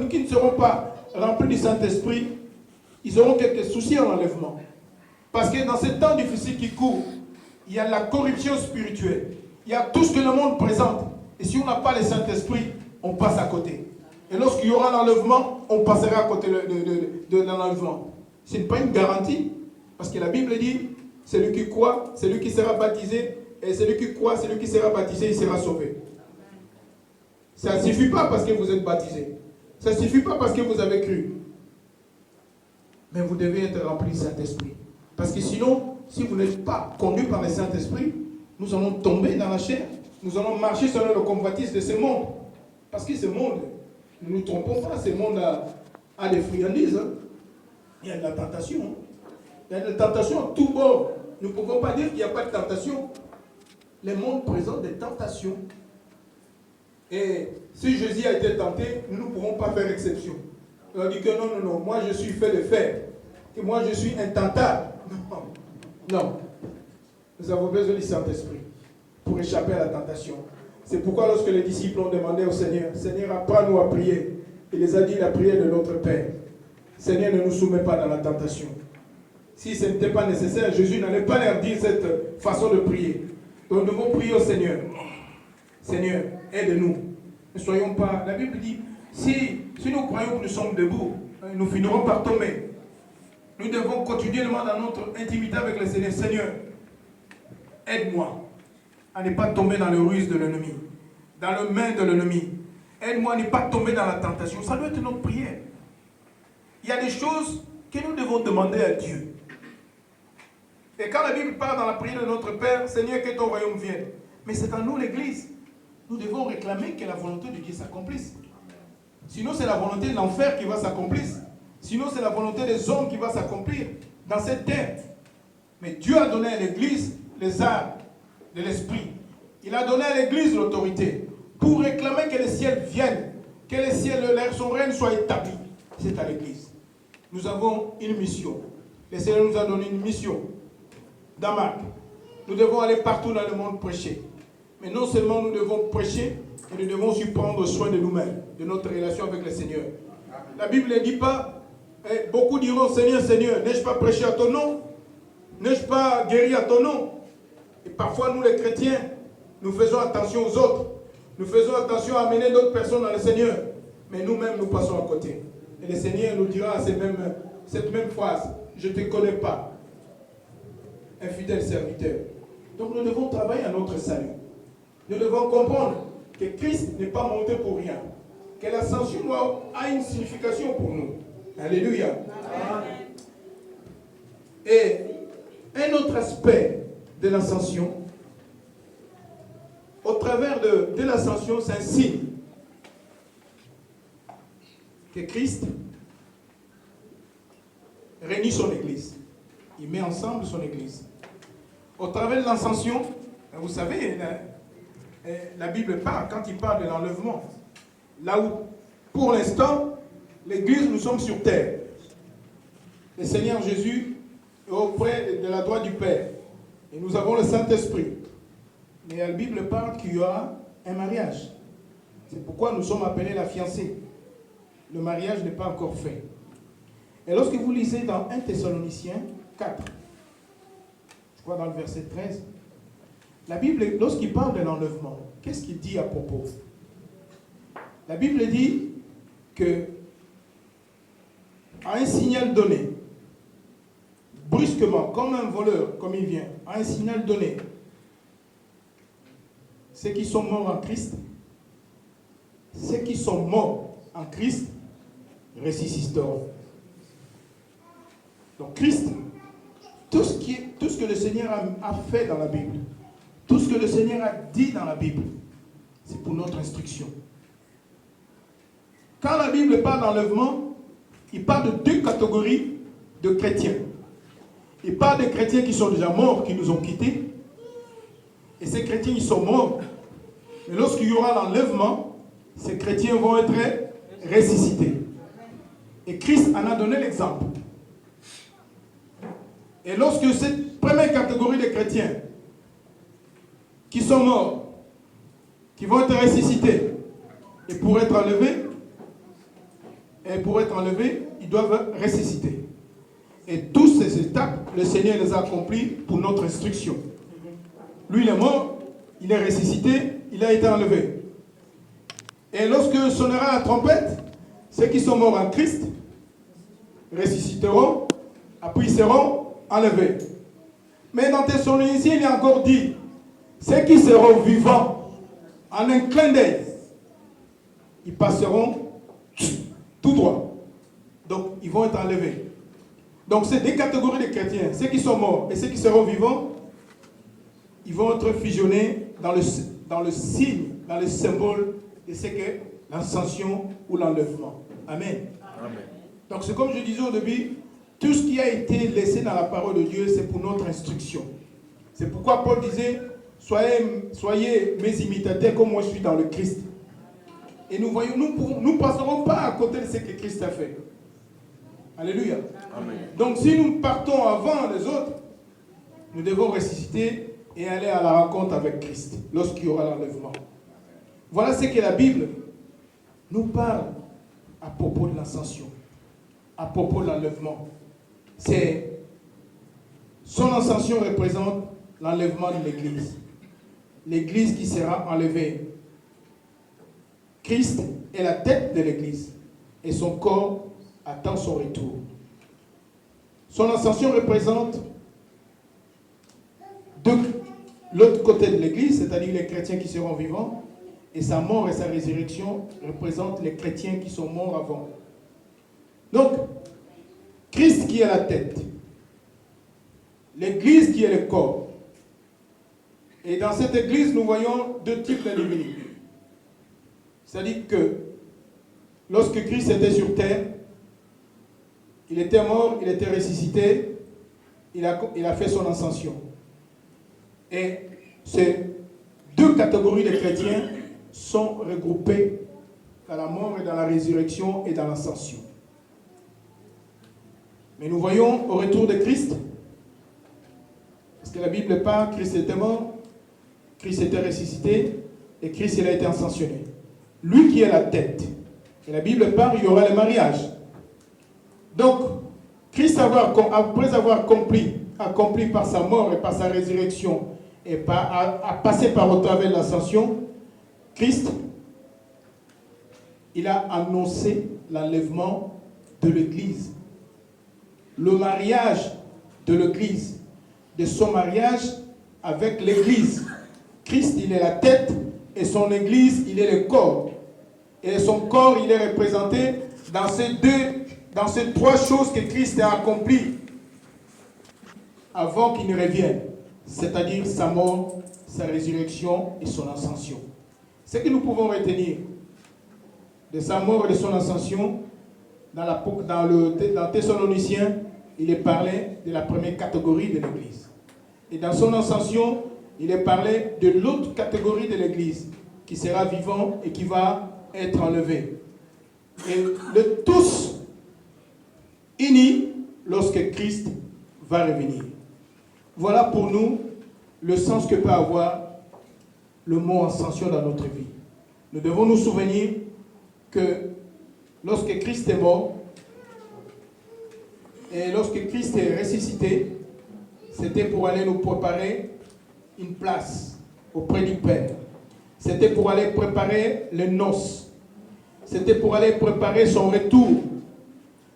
qui ne seront pas remplis du Saint-Esprit, ils auront quelques soucis à l'enlèvement. Parce que dans ces temps difficiles qui courent, il y a la corruption spirituelle. Il y a tout ce que le monde présente. Et si on n'a pas le Saint-Esprit, on passe à côté. Et lorsqu'il y aura l'enlèvement, on passera à côté de l'enlèvement. Ce n'est pas une garantie. Parce que la Bible dit, celui qui croit, celui qui sera baptisé, et celui qui croit, celui qui sera baptisé, il sera sauvé. Ça ne suffit pas parce que vous êtes baptisé. Ça ne suffit pas parce que vous avez cru. Mais vous devez être rempli du Saint-Esprit. Parce que sinon, si vous n'êtes pas conduit par le Saint-Esprit, nous allons tomber dans la chair. Nous allons marcher selon le convoitise de ce monde. Parce que ce monde, ne nous trompons pas, ce monde a des friandises. Hein. Il y a de la tentation. Hein. Il y a de la tentation à tout bord. Nous ne pouvons pas dire qu'il n'y a pas de tentation. Le monde présente des tentations. Et si Jésus a été tenté, nous ne pouvons pas faire exception. On dit que non, moi je suis fait de fer. Que moi je suis intentable. Non. Nous avons besoin du Saint-Esprit pour échapper à la tentation. C'est pourquoi lorsque les disciples ont demandé au Seigneur, Seigneur, apprends-nous à prier. Il les a dit la prière de notre Père. Seigneur, ne nous soumets pas dans la tentation. Si ce n'était pas nécessaire, Jésus n'allait pas leur dire cette façon de prier. Donc nous devons prier au Seigneur. Seigneur, aide-nous. Ne soyons pas... La Bible dit, si nous croyons que nous sommes debout, nous finirons par tomber. Nous devons continuellement dans notre intimité avec le Seigneur. Seigneur, aide-moi à ne pas tomber dans le ruse de l'ennemi, dans le main de l'ennemi. Aide-moi à ne pas tomber dans la tentation. Ça doit être notre prière. Il y a des choses que nous devons demander à Dieu. Et quand la Bible parle dans la prière de notre Père, Seigneur, que ton royaume vienne. Mais c'est en nous l'Église. Nous devons réclamer que la volonté de Dieu s'accomplisse. Sinon, c'est la volonté de l'enfer qui va s'accomplir. Sinon, c'est la volonté des hommes qui va s'accomplir dans cette terre. Mais Dieu a donné à l'Église les armes de l'Esprit. Il a donné à l'Église l'autorité pour réclamer que le ciel vienne, que le ciel, son règne soit établi. C'est à l'Église. Nous avons une mission. Le Seigneur nous a donné une mission. Dans Marc, nous devons aller partout dans le monde prêcher. Mais non seulement nous devons prêcher, mais nous devons aussi prendre soin de nous-mêmes, de notre relation avec le Seigneur. La Bible ne dit pas, beaucoup diront, Seigneur, Seigneur, n'ai-je pas prêché à ton nom? N'ai-je pas guéri à ton nom? Et parfois, nous les chrétiens, nous faisons attention aux autres. Nous faisons attention à amener d'autres personnes dans le Seigneur. Mais nous-mêmes, nous passons à côté. Et le Seigneur nous dira cette même phrase, je ne te connais pas, infidèle serviteur. Donc nous devons travailler à notre salut. Nous devons comprendre que Christ n'est pas monté pour rien. Que l'ascension a une signification pour nous. Alléluia. Amen. Et un autre aspect de l'ascension, au travers de l'ascension, c'est un signe que Christ réunit son Église. Il met ensemble son Église. Au travers de l'ascension, vous savez, la Bible parle, quand il parle de l'enlèvement, là où, pour l'instant, l'Église, nous sommes sur terre. Le Seigneur Jésus est auprès de la droite du Père. Et nous avons le Saint-Esprit. Mais la Bible parle qu'il y aura un mariage. C'est pourquoi nous sommes appelés la fiancée. Le mariage n'est pas encore fait. Et lorsque vous lisez dans 1 Thessaloniciens 4, je crois dans le verset 13, la Bible, lorsqu'il parle de l'enlèvement, qu'est-ce qu'il dit à propos? La Bible dit que à un signal donné, brusquement, comme un voleur, comme il vient, à un signal donné, ceux qui sont morts en Christ, ceux qui sont morts en Christ, ressusciteront. Donc Christ, tout ce que le Seigneur a fait dans la Bible, tout ce que le Seigneur a dit dans la Bible, c'est pour notre instruction. Quand la Bible parle d'enlèvement, il parle de deux catégories de chrétiens. Il parle des chrétiens qui sont déjà morts, qui nous ont quittés. Et ces chrétiens, ils sont morts. Mais lorsqu'il y aura l'enlèvement, ces chrétiens vont être ressuscités. Et Christ en a donné l'exemple. Et lorsque cette première catégorie de chrétiens qui sont morts, qui vont être ressuscités et pour être enlevés, Et pour être enlevés, ils doivent ressusciter. Et toutes ces étapes, le Seigneur les a accomplies pour notre instruction. Lui, il est mort, il est ressuscité, il a été enlevé. Et lorsque sonnera la trompette, ceux qui sont morts en Christ ressusciteront, après ils seront enlevés. Mais dans Thessaloniciens, il est encore dit, ceux qui seront vivants, en un clin d'œil, ils passeront tout droit. Donc, ils vont être enlevés. Donc, c'est des catégories de chrétiens. Ceux qui sont morts et ceux qui seront vivants, ils vont être fusionnés dans le signe, dans le symbole de ce qu'est l'ascension ou l'enlèvement. Amen. Amen. Donc, c'est comme je disais au début, tout ce qui a été laissé dans la parole de Dieu, c'est pour notre instruction. C'est pourquoi Paul disait, soyez mes imitateurs comme moi je suis dans le Christ. Et nous voyons, nous ne passerons pas à côté de ce que Christ a fait. Alléluia. Amen. Donc si nous partons avant les autres, nous devons ressusciter et aller à la rencontre avec Christ lorsqu'il y aura l'enlèvement. Voilà ce que la Bible nous parle à propos de l'ascension, à propos de l'enlèvement. Son ascension représente l'enlèvement de l'Église. L'Église qui sera enlevée. Christ est la tête de l'Église et son corps attend son retour. Son ascension représente de l'autre côté de l'Église, c'est-à-dire les chrétiens qui seront vivants, et sa mort et sa résurrection représentent les chrétiens qui sont morts avant. Donc, Christ qui est la tête, l'Église qui est le corps. Et dans cette Église, nous voyons deux types d'individus. C'est-à-dire que lorsque Christ était sur terre, il était mort, il était ressuscité, il a fait son ascension. Et ces deux catégories de chrétiens sont regroupées dans la mort et dans la résurrection et dans l'ascension. Mais nous voyons au retour de Christ, parce que la Bible parle, Christ était mort, Christ était ressuscité et Christ il a été ascensionné. Lui qui est la tête. Et la Bible parle, il y aura le mariage. Donc, Christ, après avoir accompli par sa mort et par sa résurrection, et a passé par au travers de l'ascension, Christ, il a annoncé l'enlèvement de l'Église. Le mariage de l'Église, de son mariage avec l'Église. Christ, il est la tête et son Église, il est le corps. Et son corps, il est représenté dans ces trois choses que Christ a accomplies avant qu'il ne revienne. C'est-à-dire sa mort, sa résurrection et son ascension. Ce que nous pouvons retenir de sa mort et de son ascension, dans Thessaloniciens, il est parlé de la première catégorie de l'Église. Et dans son ascension, il est parlé de l'autre catégorie de l'Église, qui sera vivant et qui va être enlevé. Et de tous unis lorsque Christ va revenir. Voilà pour nous le sens que peut avoir le mot ascension dans notre vie. Nous devons nous souvenir que lorsque Christ est mort et lorsque Christ est ressuscité, c'était pour aller nous préparer une place auprès du Père. C'était pour aller préparer les noces. C'était pour aller préparer son retour.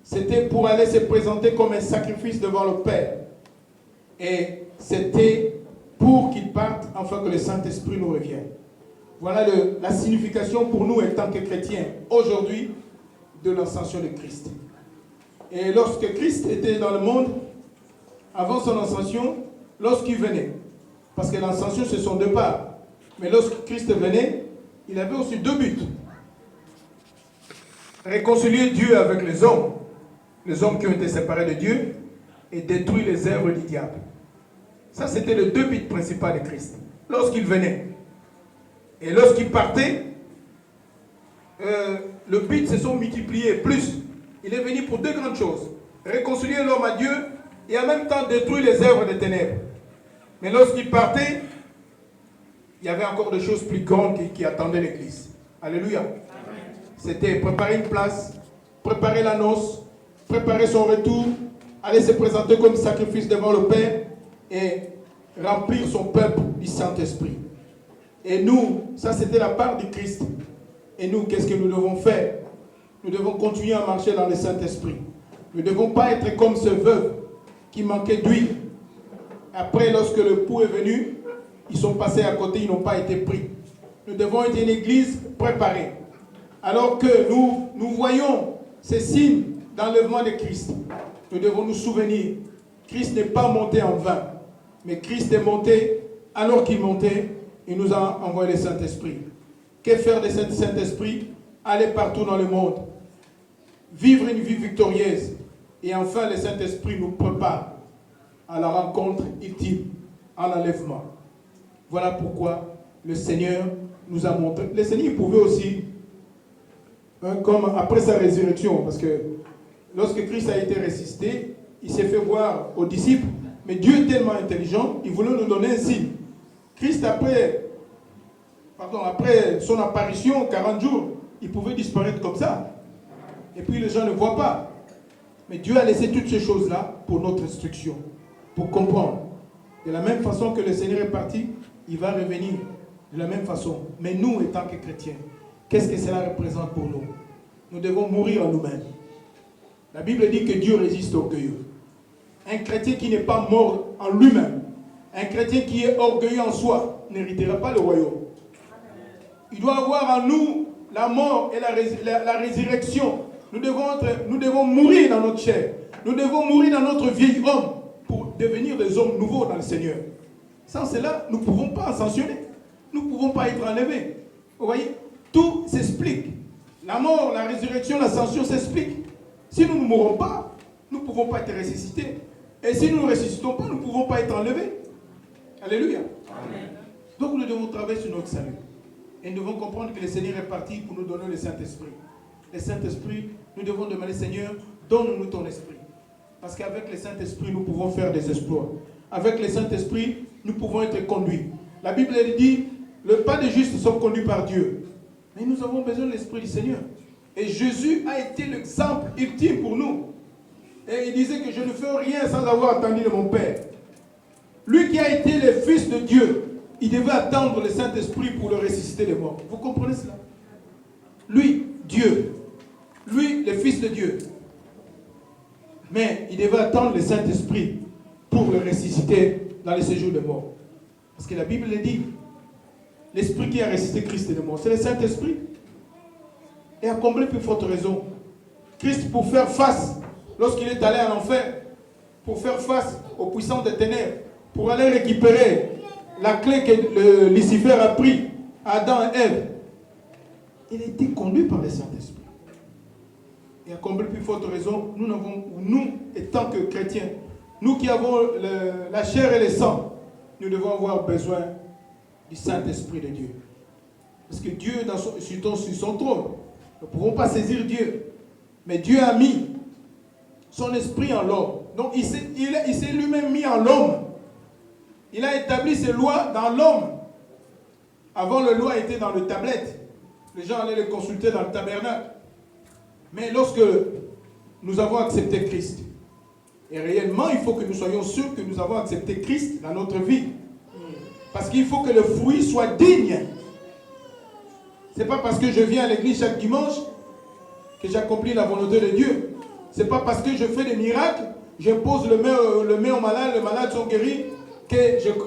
C'était pour aller se présenter comme un sacrifice devant le Père. Et c'était pour qu'il parte afin que le Saint-Esprit nous revienne. Voilà la signification pour nous en tant que chrétiens aujourd'hui de l'ascension de Christ. Et lorsque Christ était dans le monde, avant son ascension, lorsqu'il venait, parce que l'ascension c'est son départ, mais lorsque Christ venait, il avait aussi deux buts. Réconcilier Dieu avec les hommes qui ont été séparés de Dieu, et détruire les œuvres du diable. Ça, c'était les deux buts principaux de Christ. Lorsqu'il venait. Et lorsqu'il partait, le but se sont multipliés plus. Il est venu pour deux grandes choses. Réconcilier l'homme à Dieu et en même temps détruire les œuvres des ténèbres. Mais lorsqu'il partait, il y avait encore des choses plus grandes qui attendaient l'Église. Alléluia. C'était préparer une place préparer la noce, préparer son retour, aller se présenter comme sacrifice devant le Père et remplir son peuple du Saint-Esprit. Et nous, ça c'était la part du Christ. Et nous, qu'est-ce que nous devons faire? Nous devons continuer à marcher dans le Saint-Esprit. Nous ne devons pas être comme ce veuve qui manquait d'huile. Après, lorsque le pou est venu, ils sont passés à côté, ils n'ont pas été pris. Nous devons être une église préparée. Alors que nous voyons ces signes d'enlèvement de Christ, nous devons nous souvenir, Christ n'est pas monté en vain, mais Christ est monté, alors qu'il montait, il nous a envoyé le Saint-Esprit. Que faire de ce Saint-Esprit? Aller partout dans le monde, vivre une vie victorieuse, et enfin le Saint-Esprit nous prépare à la rencontre ultime, à l'enlèvement. Voilà pourquoi le Seigneur nous a montré. Le Seigneur pouvait aussi, comme après sa résurrection, parce que lorsque Christ a été ressuscité, il s'est fait voir aux disciples, mais Dieu est tellement intelligent, il voulait nous donner un signe. Christ, après son apparition, 40 jours, il pouvait disparaître comme ça. Et puis les gens ne voient pas. Mais Dieu a laissé toutes ces choses-là pour notre instruction, pour comprendre. De la même façon que le Seigneur est parti, il va revenir de la même façon. Mais nous, étant que chrétiens, qu'est-ce que cela représente pour nous? Nous devons mourir en nous-mêmes. La Bible dit que Dieu résiste aux orgueilleux. Un chrétien qui n'est pas mort en lui-même, un chrétien qui est orgueilleux en soi, n'héritera pas le royaume. Il doit avoir en nous la mort et la résurrection. Nous devons mourir dans notre chair. Nous devons mourir dans notre vieil homme pour devenir des hommes nouveaux dans le Seigneur. Sans cela, nous ne pouvons pas ascensionner. Nous ne pouvons pas être enlevés. Vous voyez, tout s'explique. La mort, la résurrection, l'ascension s'explique. Si nous ne mourons pas, nous ne pouvons pas être ressuscités. Et si nous ne ressuscitons pas, nous ne pouvons pas être enlevés. Alléluia. Amen. Donc nous devons travailler sur notre salut. Et nous devons comprendre que le Seigneur est parti pour nous donner le Saint-Esprit. Le Saint-Esprit, nous devons demander, Seigneur, donne-nous ton esprit. Parce qu'avec le Saint-Esprit, nous pouvons faire des exploits. Avec le Saint-Esprit, nous pouvons être conduits. La Bible dit, le pas des justes sont conduits par Dieu. Mais nous avons besoin de l'Esprit du Seigneur. Et Jésus a été l'exemple ultime pour nous. Et il disait que je ne fais rien sans avoir attendu de mon Père. Lui qui a été le Fils de Dieu, il devait attendre le Saint-Esprit pour le ressusciter des morts. Vous comprenez cela? Lui, Dieu. Lui, le Fils de Dieu. Mais il devait attendre le Saint-Esprit pour le ressusciter dans le séjour des morts. Parce que la Bible le dit. L'Esprit qui a ressuscité Christ des morts, c'est le Saint-Esprit. Et à combler plus forte raison, Christ pour faire face, lorsqu'il est allé en enfer, pour faire face aux puissants des ténèbres, pour aller récupérer la clé que Lucifer a pris à Adam et Ève, il a été conduit par le Saint-Esprit. Et à combler plus forte raison, nous, étant que chrétiens, nous qui avons la chair et le sang, nous devons avoir besoin du Saint-Esprit de Dieu. Parce que Dieu, sur son trône, nous ne pouvons pas saisir Dieu. Mais Dieu a mis son esprit en l'homme. Donc il s'est lui-même mis en l'homme. Il a établi ses lois dans l'homme. Avant, les lois étaient dans le tablette. Les gens allaient les consulter dans le tabernacle. Mais lorsque nous avons accepté Christ, et réellement, il faut que nous soyons sûrs que nous avons accepté Christ dans notre vie. Parce qu'il faut que le fruit soit digne. Ce n'est pas parce que je viens à l'église chaque dimanche que j'accomplis la volonté de Dieu. Ce n'est pas parce que je fais des miracles, je pose le main au malade, les malades sont guéris, que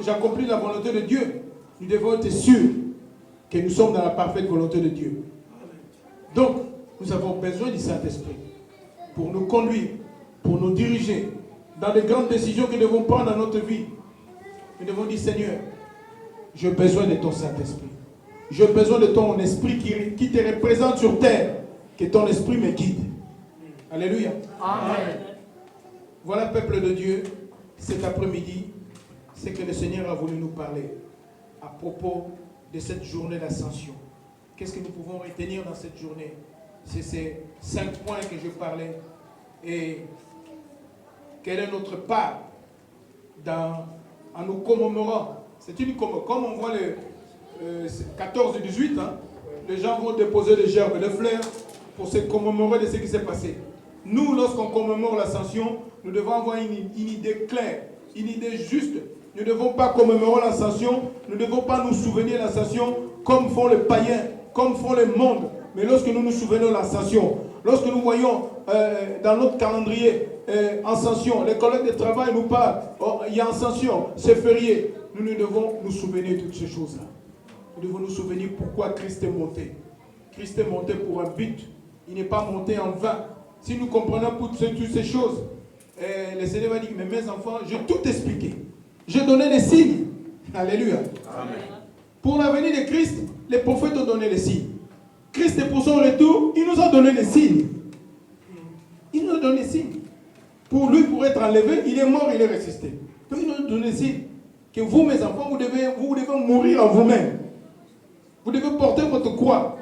j'accomplis la volonté de Dieu. Nous devons être sûrs que nous sommes dans la parfaite volonté de Dieu. Donc, nous avons besoin du Saint-Esprit pour nous conduire, pour nous diriger dans les grandes décisions que nous devons prendre dans notre vie. Nous devons dire, Seigneur, j'ai besoin de ton Saint-Esprit. J'ai besoin de ton esprit qui te représente sur terre. Que ton esprit me guide. Alléluia. Amen. Voilà, peuple de Dieu, cet après-midi, c'est que le Seigneur a voulu nous parler à propos de cette journée d'ascension. Qu'est-ce que nous pouvons retenir dans cette journée? C'est ces 5 points que je parlais. Et quelle est notre part en nous commémorant? C'est une comme on voit le 14 et 18, hein, les gens vont déposer des gerbes de fleurs pour se commémorer de ce qui s'est passé. Nous, lorsqu'on commémore l'ascension, nous devons avoir une idée claire, une idée juste. Nous ne devons pas commémorer l'ascension, nous ne devons pas nous souvenir de l'ascension comme font les païens, comme font les mondes. Mais lorsque nous nous souvenons de l'ascension, lorsque nous voyons dans notre calendrier ascension, les collègues de travail nous parlent, oh, il y a ascension, c'est férié. Nous devons nous souvenir de toutes ces choses-là. Nous devons nous souvenir pourquoi Christ est monté. Christ est monté pour un but. Il n'est pas monté en vain. Si nous comprenons toutes ces choses, le Seigneur va dire, mais mes enfants, j'ai tout expliqué. J'ai donné les signes. Alléluia. Amen. Pour l'avenir de Christ, les prophètes ont donné les signes. Christ, pour son retour, il nous a donné les signes. Il nous a donné les signes. Pour lui, pour être enlevé, il est mort, il est ressuscité. Donc il nous a donné les signes. Que vous, mes enfants, vous devez mourir en vous-même. Vous devez porter votre croix.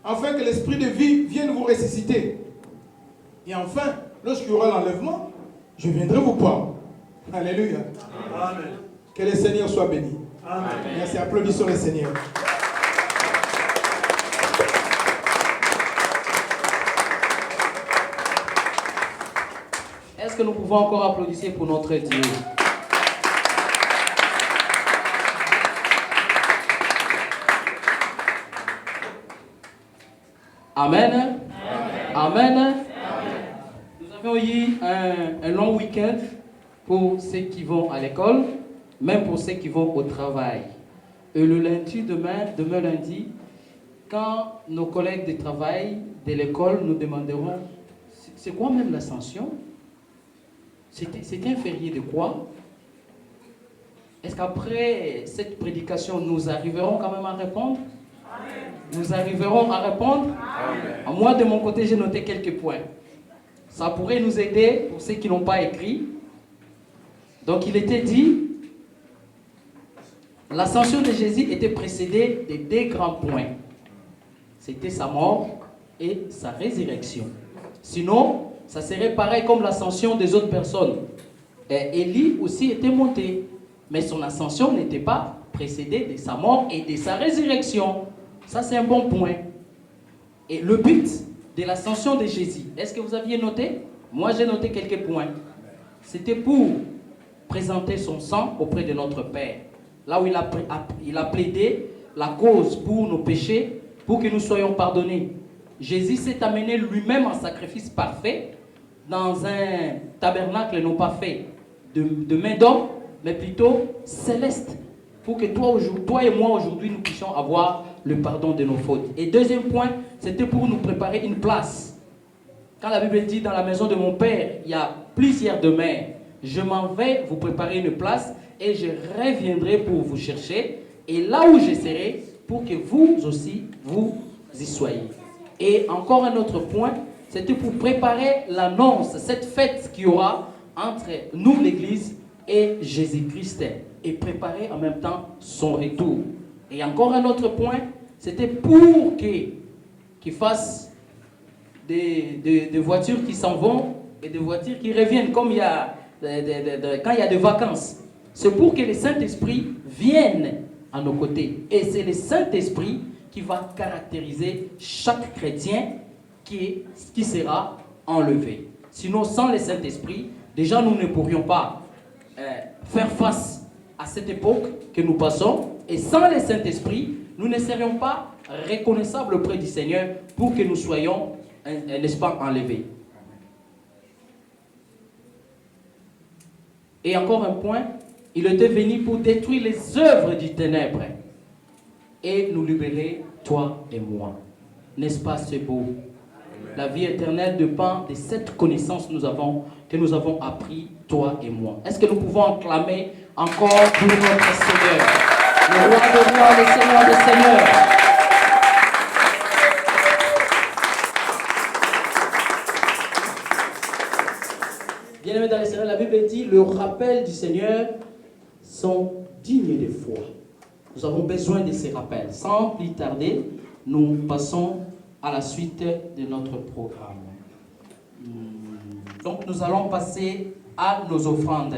Afin que l'esprit de vie vienne vous ressusciter. Et enfin, lorsqu'il y aura l'enlèvement, je viendrai vous prendre. Alléluia. Amen. Que le Seigneur soit béni. Amen. Merci, applaudissons le Seigneur. Est-ce que nous pouvons encore applaudir pour notre Dieu? Amen. Amen. Amen. Nous avons eu un long week-end pour ceux qui vont à l'école, même pour ceux qui vont au travail. Et le lundi, demain lundi, quand nos collègues de travail de l'école nous demanderont c'est quoi même l'ascension? C'était un férié de quoi? Est-ce qu'après cette prédication, nous arriverons quand même à répondre? Amen. Nous arriverons à répondre? Amen. Moi, de mon côté, j'ai noté quelques points. Ça pourrait nous aider pour ceux qui n'ont pas écrit. Donc, il était dit, l'ascension de Jésus était précédée de deux grands points. C'était sa mort et sa résurrection. Sinon, ça serait pareil comme l'ascension des autres personnes. Élie aussi était monté, mais son ascension n'était pas précédée de sa mort et de sa résurrection. Ça, c'est un bon point. Et le but de l'ascension de Jésus, est-ce que vous aviez noté? Moi, j'ai noté quelques points. C'était pour présenter son sang auprès de notre Père. Là où il a plaidé la cause pour nos péchés, pour que nous soyons pardonnés. Jésus s'est amené lui-même en sacrifice parfait dans un tabernacle non pas fait de main d'homme, mais plutôt céleste, pour que toi et moi aujourd'hui nous puissions avoir le pardon de nos fautes. Et deuxième point, c'était pour nous préparer une place. Quand la Bible dit dans la maison de mon Père, il y a plusieurs demeures. Je m'en vais vous préparer une place et je reviendrai pour vous chercher. Et là où je serai, pour que vous aussi, vous y soyez. Et encore un autre point, c'était pour préparer l'annonce, cette fête qu'il y aura entre nous, l'Église, et Jésus-Christ. Et préparer en même temps son retour. Et encore un autre point, c'était pour qu'il fasse des voitures qui s'en vont et des voitures qui reviennent, comme il y a quand il y a des vacances. C'est pour que le Saint-Esprit vienne à nos côtés. Et c'est le Saint-Esprit qui va caractériser chaque chrétien qui sera enlevé. Sinon, sans le Saint-Esprit, déjà nous ne pourrions pas faire face à cette époque que nous passons. Et sans le Saint-Esprit, nous ne serions pas reconnaissables auprès du Seigneur pour que nous soyons, n'est-ce pas, enlevés. Et encore un point, il était venu pour détruire les œuvres du ténèbre et nous libérer, toi et moi. N'est-ce pas, c'est beau? Amen. La vie éternelle dépend de cette connaissance que nous avons appris, toi et moi. Est-ce que nous pouvons acclamer encore pour notre Seigneur, le roi des rois, le Seigneur des seigneurs? Bien-aimés dans le Seigneur, la Bible dit, le rappel du Seigneur sont dignes de foi. Nous avons besoin de ces rappels. Sans plus tarder, nous passons à la suite de notre programme. Donc nous allons passer à nos offrandes.